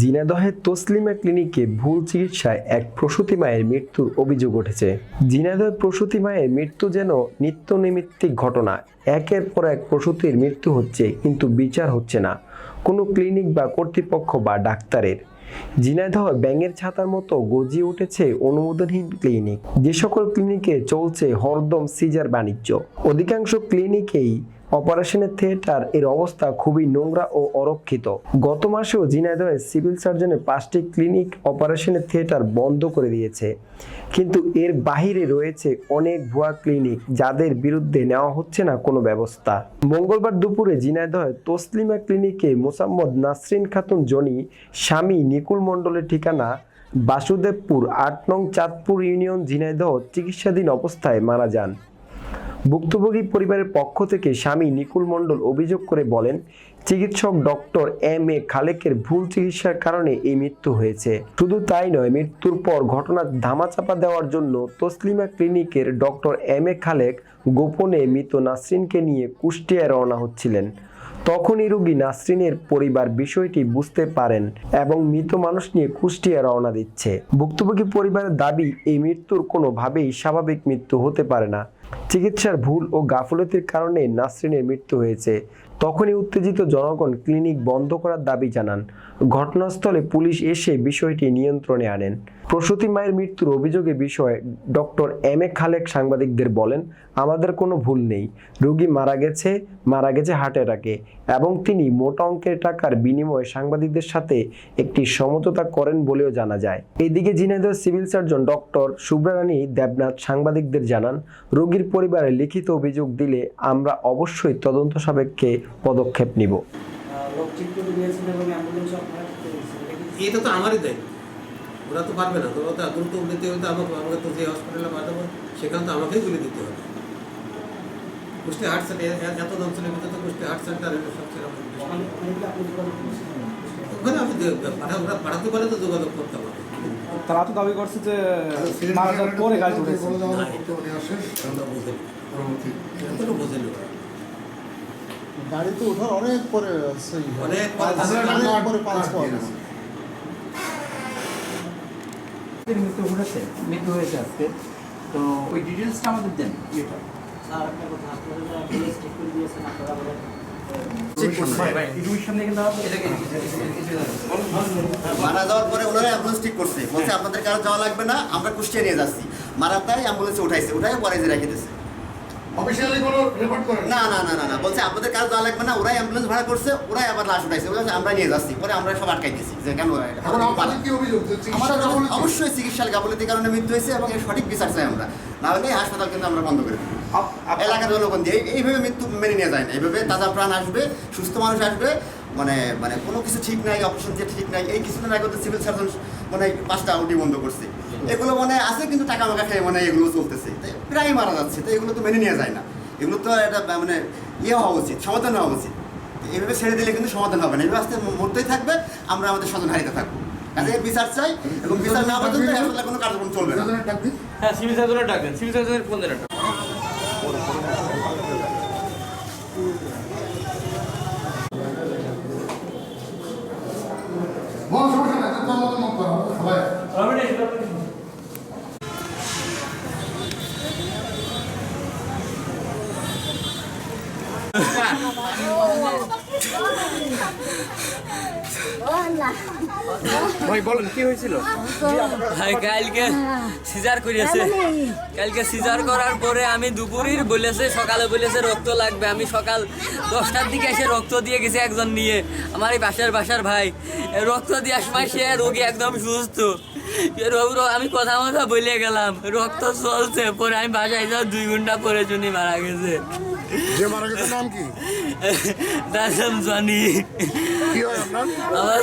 ঝিনাইদহের তসলিমা ক্লিনিকে ভুল চিকিৎসায় এক প্রসূতি মায়ের মৃত্যুর অভিযোগ উঠেছে। ঝিনাইদহের প্রসূতি মায়ের মৃত্যু যেন নিত্য নৈমিত্তিক ঘটনা। একের পর এক প্রসূতির মৃত্যু হচ্ছে, কিন্তু বিচার হচ্ছে না কোনো ক্লিনিক বা কর্তৃপক্ষ বা ডাক্তারের। ঝিনাইদহ ব্যাঙের ছাতার মতো গজিয়ে উঠেছে অনুমোদনহীন ক্লিনিক। যে সকল ক্লিনিকে চলছে হরদম সিজার বাণিজ্য, অধিকাংশ ক্লিনিকেই অপারেশনের থিয়েটার এর অবস্থা খুবই নোংরা ও অরক্ষিত। গত মাসেও ঝিনাইদহের সিভিল সার্জনের 5টি ক্লিনিক অপারেশনের থিয়েটার বন্ধ করে দিয়েছে, কিন্তু এর বাহিরে রয়েছে অনেক ভুয়া ক্লিনিক যাদের বিরুদ্ধে নেওয়া হচ্ছে না কোনো ব্যবস্থা। মঙ্গলবার দুপুরে ঝিনাইদহের তসলিমা ক্লিনিকে মোসাম্মদ নাসরিন খাতুন জনি, স্বামী নিকুল মণ্ডলের ঠিকানা বাসুদেবপুর 8 নং চাঁদপুর ইউনিয়ন, ঝিনাইদহ চিকিৎসাধীন অবস্থায় মারা যান। ভুক্তভোগী পরিবারের পক্ষ থেকে স্বামী নিকুল মণ্ডল অভিযোগ করে বলেন, চিকিৎসক ডক্টর এম.এ. খালেকের ভুল চিকিৎসার কারণে এই মৃত্যু হয়েছে। শুধু তাই নয়, মৃত্যুর পর ঘটনার ধামাচাপা দেওয়ার জন্য তসলিমা ক্লিনিকের ডক্টর এম.এ. খালেক গোপনে মৃত নাসরিনকে নিয়ে কুষ্টিয়ায় রওনা হচ্ছিলেন। তখনই রোগী নাসরিনের পরিবার বিষয়টি বুঝতে পারেন এবং মৃত মানুষ নিয়ে কুষ্টিয়া রওনা দিচ্ছে। ভুক্তভোগী পরিবারের দাবি, এই মৃত্যুর কোনোভাবেই স্বাভাবিক মৃত্যু হতে পারে না। চিকিৎসার ভুল ও গাফলতির কারণে নাসরিনের মৃত্যু হয়েছে। তখনই উত্তেজিত জনগণ ক্লিনিক বন্ধ করার দাবি জানান। ঘটনাস্থলে পুলিশ এসে বিষয়টি নিয়ন্ত্রণে আনেন। প্রসূতি মায়ের মৃত্যুর অভিযোগে বিষয়ে ডক্টর এম.এ. খালেক সাংবাদিকদের বলেন, আমাদের কোনো ভুল নেই। রোগী মারা গেছে হার্ট অ্যাটাকে, এবং তিনি মোটা অঙ্কের টাকার বিনিময়ে সাংবাদিকদের সাথে একটি সমঝোতা করেন বলেও জানা যায়। এদিকে Jhenaidah civil surgeon doctor Shubhrarani Debnath সাংবাদিকদের জানান, রোগীর পরিবারে লিখিত অভিযোগ দিলে আমরা অবশ্যই তদন্ত সাপেক্ষে পদক্ষেপ নিব। এটা তো আমারই দায়িত্ব, ওরা তো পারবে না। তো ওটা দ্রুত নিতে হলে আমাকে তো যে হসপিটালে পাঠাবো সেখানে তো আমাকেই তুলে দিতে হবে। কুষ্টিয়া হার্ট সেন্টার এত অঞ্চলের ভিতরে তো কুষ্টিয়া হার্ট সেন্টার ওখানে আমি পাঠাতে পারে তো যোগাযোগ করতে পারবো। তারা তো দাবি করছে যে মারা যাওয়ার পরে গাড়ি উঠেছে। বুঝেনি গাড়ি তো ওঠার অনেক পরে অনেক পরে পাঁচ পর মৃত্যু হয়েছে আজকে। তো ওই ডিটেলসটা আমাদের দেন। মারা যাওয়ার পরে ওনারা অ্যাম্বুলেন্স ঠিক করছে, বলছে আপনাদের কারো যাওয়া লাগবে না, আমরা কুষ্টিয়া নিয়ে যাচ্ছি। মারা তাই অ্যাম্বুলেন্সে উঠাই পরে যে রেখে দিয়েছে। অফিসিয়ালি কোনো রেকর্ড করে না, বলছে আপনাদের কারো যাওয়া লাগবে না, ওরাই অ্যাম্বুলেন্স ভাড়া করছে, ওরাই আবার লাশ উঠাইছে, বলছে আমরা নিয়ে যাচ্ছি। পরে আমরা সব আটকাই দিয়েছি যে কেন। অবশ্যই চিকিৎসার গাফিলতির কারণে মৃত্যু হয়েছে এবং এর সঠিক বিচার চাই আমরা, না হলে হাসপাতাল কিন্তু আমরা বন্ধ করে দিই। এলাকার জনগণ দিয়ে এইভাবে মৃত্যু মেনে নেওয়া যায় না। এইভাবে তাজা প্রাণ আসবে, সুস্থ মানুষ আসবে, মানে কোনো কিছু ঠিক নাই, অপারেশন যে ঠিক নাই। এই কিছুদিন আগে তো সিভিল সার্জন 5টা আউটি বন্ধ করছে। এগুলো আছে, কিন্তু টাকা মাকা খেয়ে এগুলো চলতেছে, প্রায় মারা যাচ্ছে। তো এগুলো তো মেনে নেওয়া যায় না। এগুলো তো একটা হওয়া উচিত, সমাধান হওয়া উচিত। এইভাবে ছেড়ে দিলে কিন্তু সমাধান হবে না। এইভাবে আস্তে মরতেই থাকবে, আমরা আমাদের স্বজন হারিতে থাকবো। কাজে বিচার চাই, এবং বিচার না পর্যন্ত আসলে কোনো কার্যক্রম চলবে না। হ্যাঁ, সিভিল সার্জনের ডাকেন। সিভিল সার্জনের ফোন দেন। ভাই বলেন কি হয়েছিল? ভাই কালকে সিজার করেছে। কালকে সিজার করার পরে আমি দুপুরের বলেছে, সকালে বলেছে রক্ত লাগবে। আমি সকাল 10টার দিকে এসে রক্ত দিয়ে গেছি একজন নিয়ে, আমার এই বাসার ভাই। রক্ত দেওয়ার সময় সে রোগী একদম সুস্থ। আমি কথা বলে গেলাম, রক্ত চলছে। পরে আমি বাসায় যাও 2 ঘন্টা পরে শুনি মারা গেছে। নাম কি? দাম জানি কি হয় আপনার? আমার